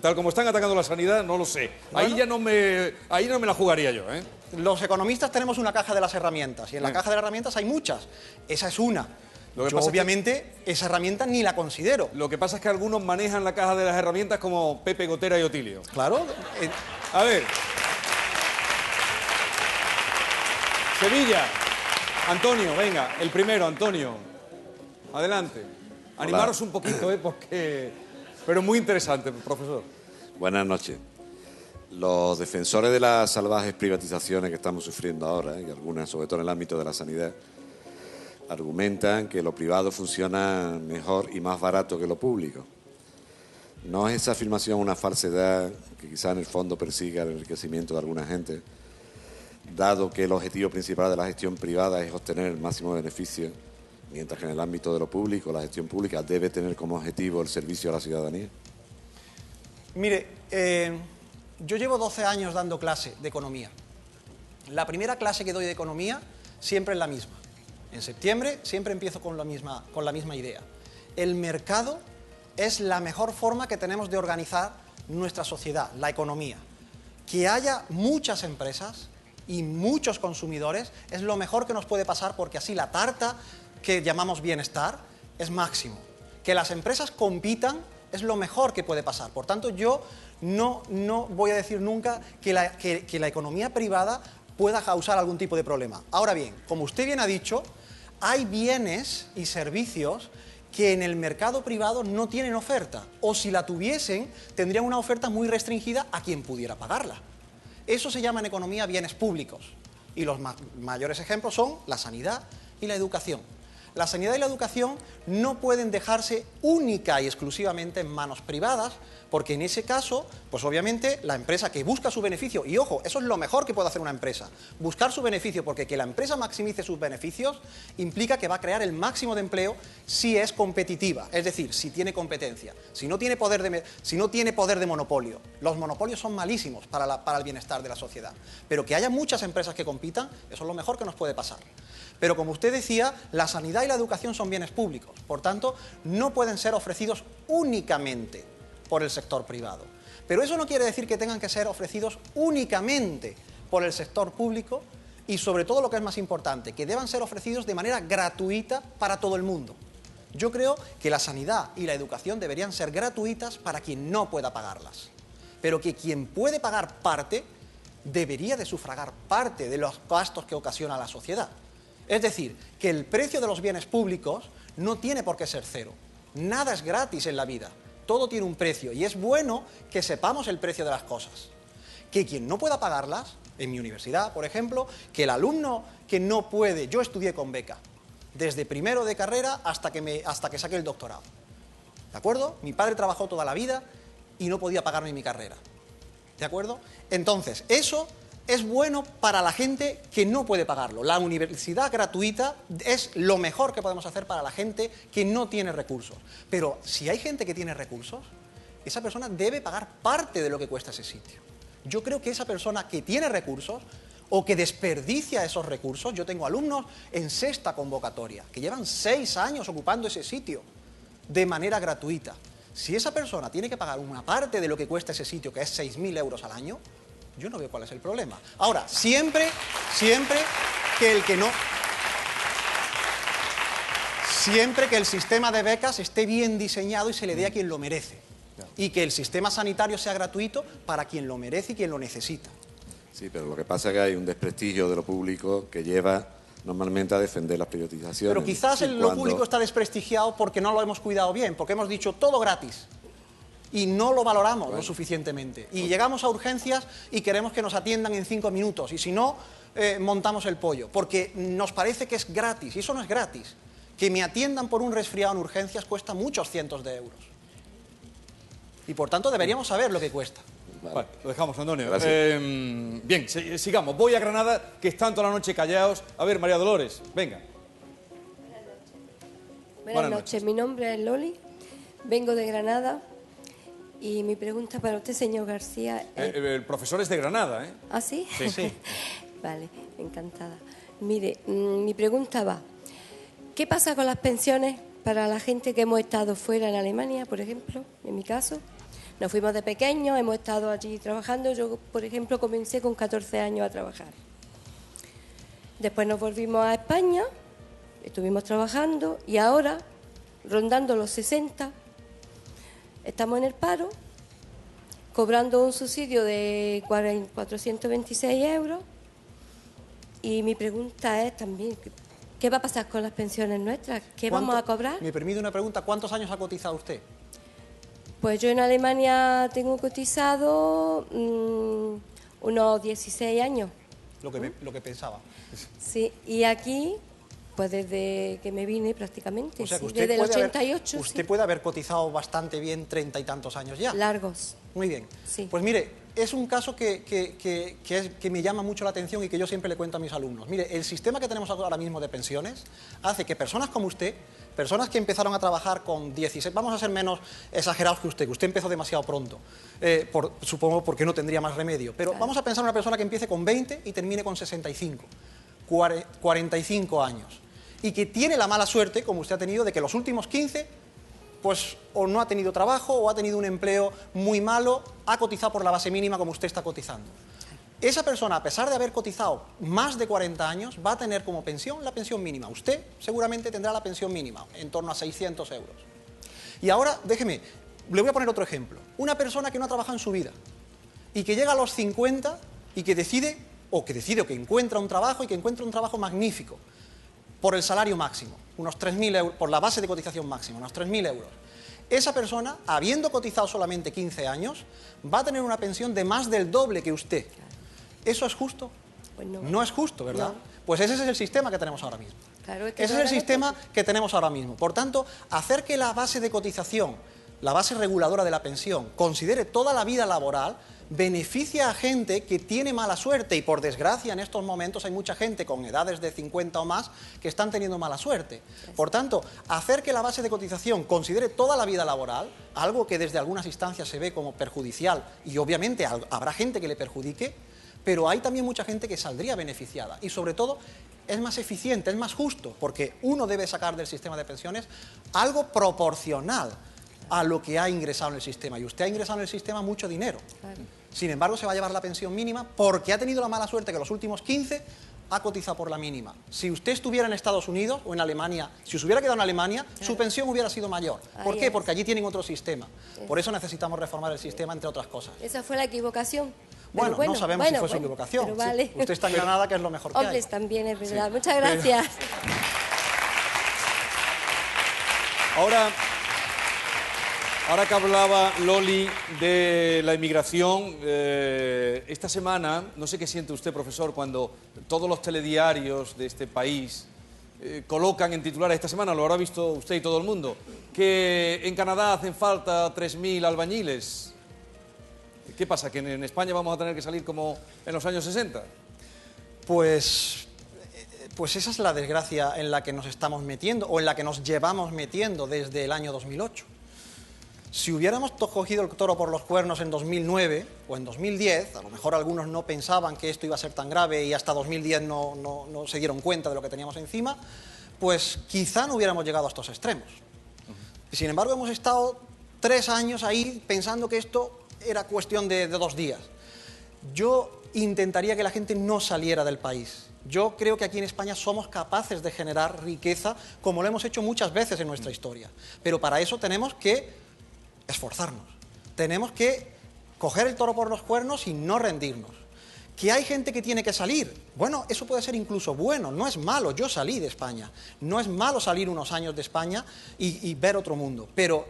tal como están atacando la sanidad, no lo sé. Bueno. Ahí no me la jugaría yo, ¿eh? Los economistas tenemos una caja de las herramientas, y en la caja de las herramientas hay muchas. Esa es una. Yo, obviamente, esa herramienta ni la considero. Lo que pasa es que algunos manejan la caja de las herramientas como Pepe Gotera y Otilio. Claro. A ver. Sevilla. Antonio, venga, el primero, Antonio. Adelante. Animaros un poquito, porque... Pero muy interesante, profesor. Buenas noches. Los defensores de las salvajes privatizaciones que estamos sufriendo ahora, y algunas, sobre todo en el ámbito de la sanidad, argumentan que lo privado funciona mejor y más barato que lo público. ¿No es esa afirmación una falsedad que quizá en el fondo persiga el enriquecimiento de alguna gente, dado que el objetivo principal de la gestión privada es obtener el máximo beneficio, mientras que en el ámbito de lo público, la gestión pública debe tener como objetivo el servicio a la ciudadanía? Mire, yo llevo 12 años dando clase de economía. La primera clase que doy de economía siempre es la misma. En septiembre siempre empiezo con la misma idea. El mercado es la mejor forma que tenemos de organizar nuestra sociedad, la economía. Que haya muchas empresas y muchos consumidores es lo mejor que nos puede pasar, porque así la tarta que llamamos bienestar es máximo. Que las empresas compitan es lo mejor que puede pasar. Por tanto, yo no voy a decir nunca que la economía privada pueda causar algún tipo de problema. Ahora bien, como usted bien ha dicho, hay bienes y servicios que en el mercado privado no tienen oferta, o si la tuviesen, tendrían una oferta muy restringida a quien pudiera pagarla. Eso se llama en economía bienes públicos, y los mayores ejemplos son la sanidad y la educación. La sanidad y la educación no pueden dejarse única y exclusivamente en manos privadas, porque en ese caso, pues obviamente la empresa que busca su beneficio, y ojo, eso es lo mejor que puede hacer una empresa, buscar su beneficio, porque que la empresa maximice sus beneficios implica que va a crear el máximo de empleo si es competitiva, es decir, si tiene competencia, si no tiene poder de monopolio. Los monopolios son malísimos para el bienestar de la sociedad, pero que haya muchas empresas que compitan, eso es lo mejor que nos puede pasar. Pero como usted decía, la sanidad y la educación son bienes públicos, por tanto, no pueden ser ofrecidos únicamente por el sector privado. Pero eso no quiere decir que tengan que ser ofrecidos únicamente por el sector público, y sobre todo lo que es más importante, que deban ser ofrecidos de manera gratuita para todo el mundo. Yo creo que la sanidad y la educación deberían ser gratuitas para quien no pueda pagarlas, pero que quien puede pagar parte debería de sufragar parte de los gastos que ocasiona la sociedad. Es decir, que el precio de los bienes públicos no tiene por qué ser cero. Nada es gratis en la vida, todo tiene un precio, y es bueno que sepamos el precio de las cosas. Que quien no pueda pagarlas, en mi universidad, por ejemplo, que el alumno que no puede, yo estudié con beca, desde primero de carrera hasta que saqué el doctorado. ¿De acuerdo? Mi padre trabajó toda la vida y no podía pagarme mi carrera. ¿De acuerdo? Entonces, eso es bueno para la gente que no puede pagarlo. La universidad gratuita es lo mejor que podemos hacer para la gente que no tiene recursos. Pero si hay gente que tiene recursos, esa persona debe pagar parte de lo que cuesta ese sitio. Yo creo que esa persona que tiene recursos o que desperdicia esos recursos, yo tengo alumnos en sexta convocatoria que llevan 6 años ocupando ese sitio de manera gratuita. Si esa persona tiene que pagar una parte de lo que cuesta ese sitio, que es 6.000 euros al año, yo no veo cuál es el problema. Ahora, siempre que el sistema de becas esté bien diseñado y se le dé a quien lo merece. Y que el sistema sanitario sea gratuito para quien lo merece y quien lo necesita. Sí, pero lo que pasa es que hay un desprestigio de lo público que lleva normalmente a defender las privatizaciones. Pero quizás lo público está desprestigiado porque no lo hemos cuidado bien, porque hemos dicho todo gratis. Y no lo valoramos lo suficientemente. Y llegamos a urgencias y queremos que nos atiendan en 5 minutos. Y si no, montamos el pollo. Porque nos parece que es gratis. Y eso no es gratis. Que me atiendan por un resfriado en urgencias cuesta muchos cientos de euros. Y por tanto deberíamos saber lo que cuesta. Vale, lo dejamos, Antonio. Bien, sigamos. Voy a Granada, que están toda la noche callados. A ver, María Dolores, venga. Buenas noches. Mi nombre es Loli. Vengo de Granada Y mi pregunta para usted, señor García... El profesor es de Granada, ¿eh? ¿Ah, sí? Sí, sí. Vale, encantada. Mire, mi pregunta va, ¿qué pasa con las pensiones para la gente que hemos estado fuera en Alemania, por ejemplo, en mi caso? Nos fuimos de pequeños, hemos estado allí trabajando. Yo, por ejemplo, comencé con 14 años a trabajar. Después nos volvimos a España, estuvimos trabajando y ahora, rondando los 60, estamos en el paro, cobrando un subsidio de 426 euros. Y mi pregunta es también, ¿qué va a pasar con las pensiones nuestras? ¿Qué vamos a cobrar? Me permite una pregunta, ¿cuántos años ha cotizado usted? Pues yo en Alemania tengo cotizado unos 16 años. Lo que pensaba. Sí, y aquí, pues desde que me vine prácticamente, O sea, que sí, usted desde el puede 88. usted puede haber cotizado bastante bien 30 y tantos años ya. Largos. Muy bien. Sí. Pues mire, es un caso que me llama mucho la atención y que yo siempre le cuento a mis alumnos. Mire, el sistema que tenemos ahora mismo de pensiones hace que personas como usted, personas que empezaron a trabajar con 16, vamos a ser menos exagerados que usted empezó demasiado pronto, supongo porque no tendría más remedio, pero vamos a pensar en una persona que empiece con 20 y termine con 65, 45 años, y que tiene la mala suerte, como usted ha tenido, de que los últimos 15... pues o no ha tenido trabajo o ha tenido un empleo muy malo, ha cotizado por la base mínima como usted está cotizando. Esa persona, a pesar de haber cotizado más de 40 años, va a tener como pensión la pensión mínima. Usted seguramente tendrá la pensión mínima, en torno a 600 euros. Y ahora, déjeme, le voy a poner otro ejemplo. Una persona que no ha trabajado en su vida y que llega a los 50 y que decide o que encuentra un trabajo y que encuentra un trabajo magnífico, por el salario máximo, unos 3.000 euros, por la base de cotización máxima, unos 3.000 euros. Esa persona, habiendo cotizado solamente 15 años, va a tener una pensión de más del doble que usted. ¿Eso es justo? Pues no. No es justo, ¿verdad? No. Pues ese es el sistema que tenemos ahora mismo. Claro, es que Ese es el sistema que tenemos ahora mismo. Por tanto, hacer que la base de cotización, la base reguladora de la pensión, considere toda la vida laboral, beneficia a gente que tiene mala suerte y, por desgracia, en estos momentos hay mucha gente con edades de 50 o más que están teniendo mala suerte. Por tanto, hacer que la base de cotización considere toda la vida laboral, algo que desde algunas instancias se ve como perjudicial y obviamente habrá gente que le perjudique, pero hay también mucha gente que saldría beneficiada y, sobre todo, es más eficiente, es más justo, porque uno debe sacar del sistema de pensiones algo proporcional a lo que ha ingresado en el sistema, y usted ha ingresado en el sistema mucho dinero. Claro. Sin embargo, se va a llevar la pensión mínima porque ha tenido la mala suerte que los últimos 15 ha cotizado por la mínima. Si usted estuviera en Estados Unidos o en Alemania, si se hubiera quedado en Alemania, su pensión hubiera sido mayor. ¿Por qué? Porque allí tienen otro sistema. Por eso necesitamos reformar el sistema, entre otras cosas. Esa fue la equivocación. Bueno, no sabemos si fue su equivocación. Pero vale. Sí. Usted está en Granada, que es lo mejor que hay. Hombres también, es verdad. Sí. Muchas gracias. Ahora que hablaba Loli de la inmigración, esta semana, no sé qué siente usted, profesor, cuando todos los telediarios de este país colocan en titulares, esta semana lo habrá visto usted y todo el mundo, que en Canadá hacen falta 3.000 albañiles. ¿Qué pasa? ¿Que en España vamos a tener que salir como en los años 60? Pues esa es la desgracia en la que nos estamos metiendo, o en la que nos llevamos metiendo desde el año 2008. Si hubiéramos cogido el toro por los cuernos en 2009 o en 2010, a lo mejor algunos no pensaban que esto iba a ser tan grave y hasta 2010 no se dieron cuenta de lo que teníamos encima, pues quizá no hubiéramos llegado a estos extremos. Sin embargo, hemos estado 3 años ahí pensando que esto era cuestión de 2 días. Yo intentaría que la gente no saliera del país. Yo creo que aquí en España somos capaces de generar riqueza, como lo hemos hecho muchas veces en nuestra historia. Pero para eso tenemos que esforzarnos. Tenemos que coger el toro por los cuernos y no rendirnos. ¿Que hay gente que tiene que salir? Bueno, eso puede ser incluso bueno, no es malo. Yo salí de España. No es malo salir unos años de España y ver otro mundo. Pero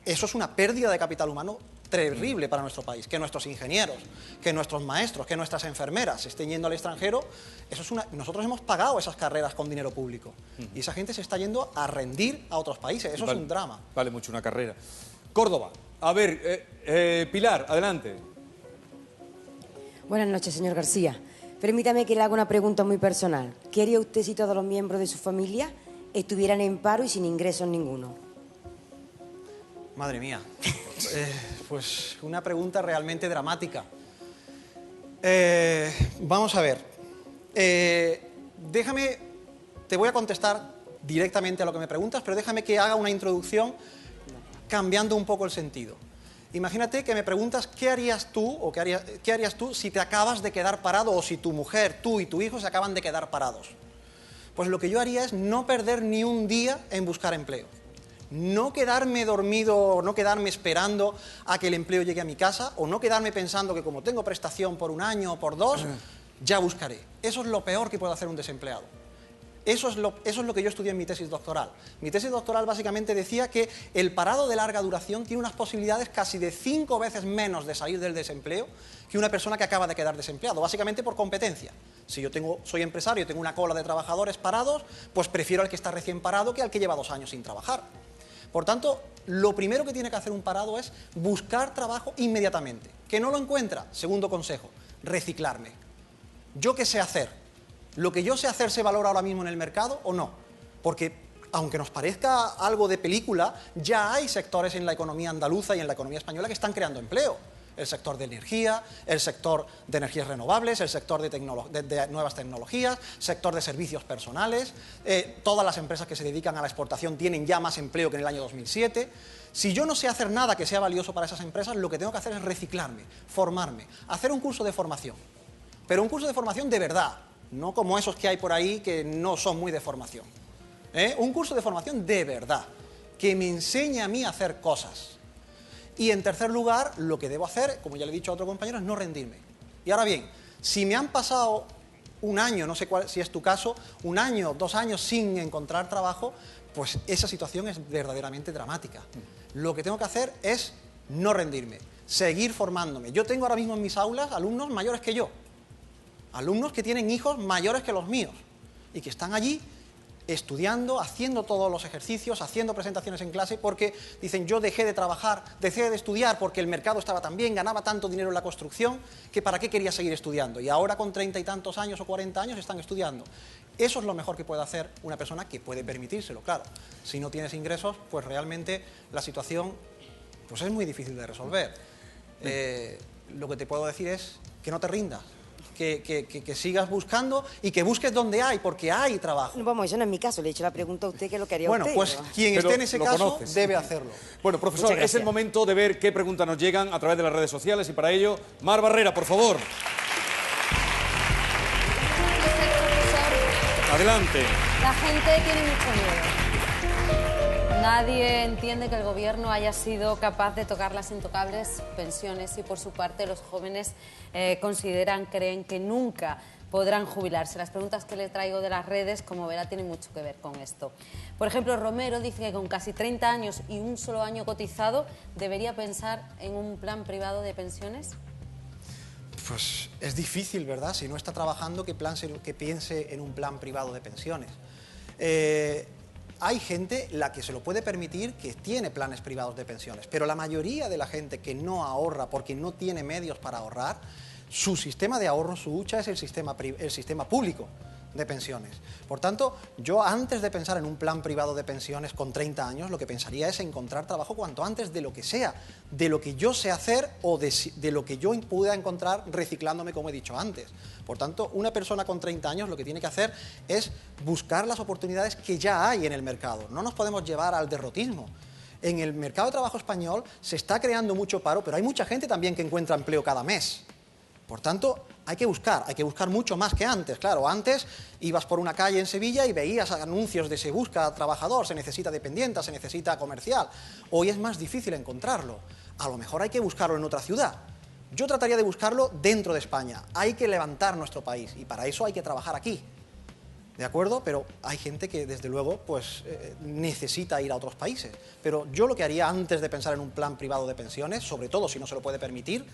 eso es una pérdida de capital humano terrible para nuestro país. Que nuestros ingenieros, que nuestros maestros, que nuestras enfermeras estén yendo al extranjero, nosotros hemos pagado esas carreras con dinero público. Y esa gente se está yendo a rendir a otros países. Eso es un drama. Vale mucho una carrera. Córdoba. A ver, Pilar, adelante. Buenas noches, señor García. Permítame que le haga una pregunta muy personal. ¿Qué haría usted si todos los miembros de su familia estuvieran en paro y sin ingresos ninguno? Madre mía. Pues una pregunta realmente dramática. Vamos a ver. Déjame, te voy a contestar directamente a lo que me preguntas, pero déjame que haga una introducción cambiando un poco el sentido. Imagínate que me preguntas qué harías tú o qué harías tú si te acabas de quedar parado o si tu mujer, tú y tu hijo se acaban de quedar parados. Pues lo que yo haría es no perder ni un día en buscar empleo. No quedarme dormido, no quedarme esperando a que el empleo llegue a mi casa o no quedarme pensando que como tengo prestación por 1 año o por 2, ya buscaré. Eso es lo peor que puede hacer un desempleado. Eso es lo que yo estudié en mi tesis doctoral. Mi tesis doctoral básicamente decía que el parado de larga duración tiene unas posibilidades casi de 5 veces menos de salir del desempleo que una persona que acaba de quedar desempleado, básicamente por competencia. Si yo soy empresario y tengo una cola de trabajadores parados, pues prefiero al que está recién parado que al que lleva 2 años sin trabajar. Por tanto, lo primero que tiene que hacer un parado es buscar trabajo inmediatamente. ¿Que no lo encuentra? Segundo consejo, reciclarme. ¿Yo qué sé hacer? ¿Lo que yo sé hacer se valora ahora mismo en el mercado o no? Porque, aunque nos parezca algo de película, ya hay sectores en la economía andaluza y en la economía española que están creando empleo. El sector de energía, el sector de energías renovables, el sector de nuevas tecnologías, sector de servicios personales. Todas las empresas que se dedican a la exportación tienen ya más empleo que en el año 2007. Si yo no sé hacer nada que sea valioso para esas empresas, lo que tengo que hacer es reciclarme, formarme, hacer un curso de formación. Pero un curso de formación de verdad. No como esos que hay por ahí que no son muy de formación. Un curso de formación de verdad, que me enseñe a mí a hacer cosas. Y en tercer lugar, lo que debo hacer, como ya le he dicho a otro compañero, es no rendirme. Y ahora bien, si me han pasado 1 año, no sé si es tu caso, 1 año, 2 años sin encontrar trabajo, pues esa situación es verdaderamente dramática. Lo que tengo que hacer es no rendirme, seguir formándome. Yo tengo ahora mismo en mis aulas alumnos mayores que yo. Alumnos que tienen hijos mayores que los míos y que están allí estudiando, haciendo todos los ejercicios, haciendo presentaciones en clase porque dicen yo dejé de trabajar, dejé de estudiar porque el mercado estaba tan bien, ganaba tanto dinero en la construcción que para qué quería seguir estudiando y ahora con 30 y tantos años o 40 años están estudiando. Eso es lo mejor que puede hacer una persona que puede permitírselo, claro. Si no tienes ingresos, pues realmente la situación pues es muy difícil de resolver. Lo que te puedo decir es que no te rindas. Que sigas buscando y que busques donde hay, porque hay trabajo. No, vamos, eso no es mi caso, le he hecho la pregunta a usted que es lo que haría bueno, usted. Bueno, pues quien esté en ese caso debe hacerlo. Bueno, profesor, es el momento de ver qué preguntas nos llegan a través de las redes sociales y para ello, Mar Barrera, por favor. Adelante. La gente tiene mucho miedo. Nadie entiende que el gobierno haya sido capaz de tocar las intocables pensiones y por su parte los jóvenes creen que nunca podrán jubilarse. Las preguntas que le traigo de las redes, como verá, tienen mucho que ver con esto. Por ejemplo, Romero dice que con casi 30 años y un solo año cotizado, ¿debería pensar en un plan privado de pensiones? Pues es difícil, ¿verdad? Si no está trabajando, que piense en un plan privado de pensiones. Hay gente la que se lo puede permitir que tiene planes privados de pensiones, pero la mayoría de la gente que no ahorra porque no tiene medios para ahorrar, su sistema de ahorro, su hucha es el sistema público de pensiones. Por tanto, yo antes de pensar en un plan privado de pensiones con 30 años, lo que pensaría es encontrar trabajo cuanto antes de lo que sea, de lo que yo sé hacer o de lo que yo pueda encontrar reciclándome, como he dicho antes. Por tanto, una persona con 30 años lo que tiene que hacer es buscar las oportunidades que ya hay en el mercado. No nos podemos llevar al derrotismo. En el mercado de trabajo español se está creando mucho paro, pero hay mucha gente también que encuentra empleo cada mes. Por tanto, hay que buscar mucho más que antes. Claro, antes ibas por una calle en Sevilla y veías anuncios de se busca trabajador, se necesita dependiente, se necesita comercial. Hoy es más difícil encontrarlo. A lo mejor hay que buscarlo en otra ciudad. Yo trataría de buscarlo dentro de España. Hay que levantar nuestro país y para eso hay que trabajar aquí. ¿De acuerdo? Pero hay gente que, desde luego, pues necesita ir a otros países. Pero yo lo que haría antes de pensar en un plan privado de pensiones, sobre todo si no se lo puede permitir,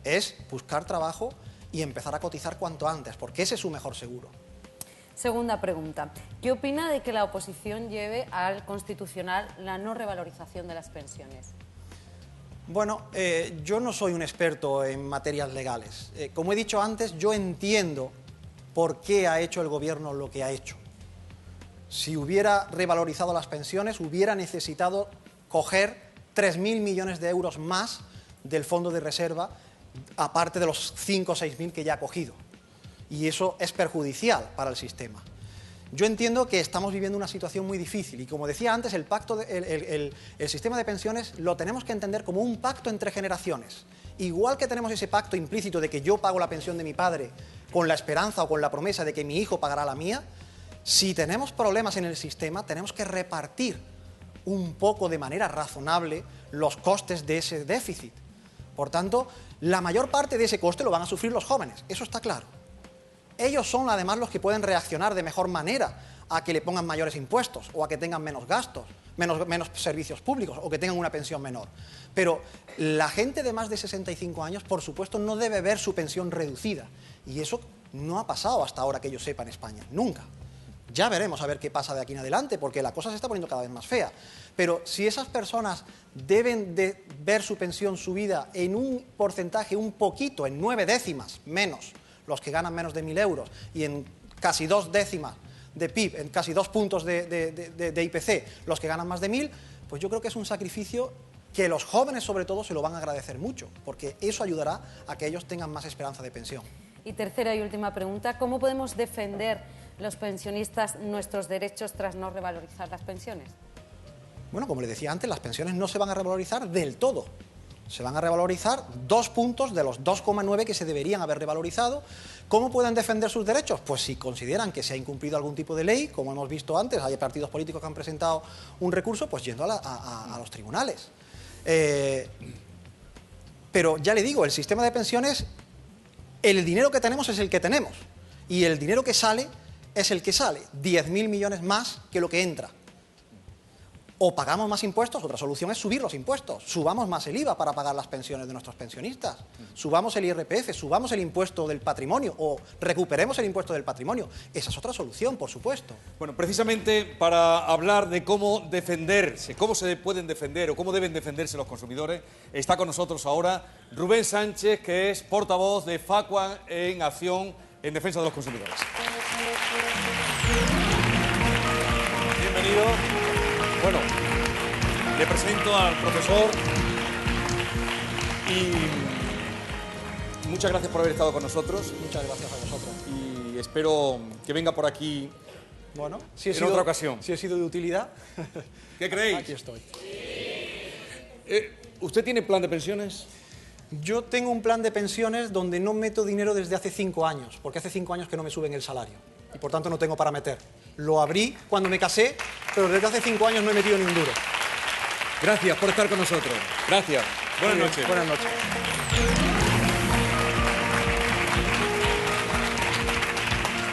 es buscar trabajo y empezar a cotizar cuanto antes, porque ese es su mejor seguro. Segunda pregunta. ¿Qué opina de que la oposición lleve al Constitucional la no revalorización de las pensiones? Bueno, yo no soy un experto en materias legales. Como he dicho antes, yo entiendo por qué ha hecho el Gobierno lo que ha hecho. Si hubiera revalorizado las pensiones, hubiera necesitado coger 3.000 millones de euros más del fondo de reserva, aparte de los 5 o 6.000 que ya ha cogido. Y eso es perjudicial para el sistema. Yo entiendo que estamos viviendo una situación muy difícil y, como decía antes, el sistema de pensiones lo tenemos que entender como un pacto entre generaciones. Igual que tenemos ese pacto implícito de que yo pago la pensión de mi padre con la esperanza o con la promesa de que mi hijo pagará la mía, si tenemos problemas en el sistema tenemos que repartir un poco de manera razonable los costes de ese déficit. Por tanto, la mayor parte de ese coste lo van a sufrir los jóvenes, eso está claro. Ellos son además los que pueden reaccionar de mejor manera a que le pongan mayores impuestos o a que tengan menos gastos, menos servicios públicos o que tengan una pensión menor. Pero la gente de más de 65 años, por supuesto, no debe ver su pensión reducida. Y eso no ha pasado hasta ahora que yo sepa en España, nunca. Ya veremos a ver qué pasa de aquí en adelante, porque la cosa se está poniendo cada vez más fea. Pero si esas personas deben de ver su pensión subida en un porcentaje un poquito, en 9 décimas menos, los que ganan menos de 1.000 euros, y en casi 2 décimas de PIB, en casi 2 puntos de IPC, los que ganan más de 1.000, pues yo creo que es un sacrificio que los jóvenes sobre todo se lo van a agradecer mucho, porque eso ayudará a que ellos tengan más esperanza de pensión. Y tercera y última pregunta, ¿cómo podemos defender los pensionistas nuestros derechos tras no revalorizar las pensiones? Bueno, como le decía antes, las pensiones no se van a revalorizar del todo. Se van a revalorizar 2 puntos de los 2,9 que se deberían haber revalorizado. ¿Cómo pueden defender sus derechos? Pues si consideran que se ha incumplido algún tipo de ley, como hemos visto antes, hay partidos políticos que han presentado un recurso, pues yendo a los tribunales. Pero ya le digo, el sistema de pensiones, el dinero que tenemos es el que tenemos. Y el dinero que sale es el que sale, 10.000 millones más que lo que entra. O pagamos más impuestos, otra solución es subir los impuestos. Subamos más el IVA para pagar las pensiones de nuestros pensionistas. Subamos el IRPF, subamos el impuesto del patrimonio o recuperemos el impuesto del patrimonio. Esa es otra solución, por supuesto. Bueno, precisamente para hablar de cómo defenderse, cómo se pueden defender o cómo deben defenderse los consumidores, está con nosotros ahora Rubén Sánchez, que es portavoz de FACUA en Acción en Defensa de los Consumidores. Bienvenido. Bueno, le presento al profesor y muchas gracias por haber estado con nosotros. Muchas gracias a vosotros. Y espero que venga por aquí bueno, en otra ocasión. Si he sido de utilidad. ¿Qué creéis? Aquí estoy. ¿Usted tiene plan de pensiones? Yo tengo un plan de pensiones donde no meto dinero desde hace 5 años, porque hace 5 años que no me suben el salario y por tanto no tengo para meter. Lo abrí cuando me casé, pero desde hace 5 años no he metido ni un duro. Gracias por estar con nosotros. Gracias. Buenas noches. Buenas noches.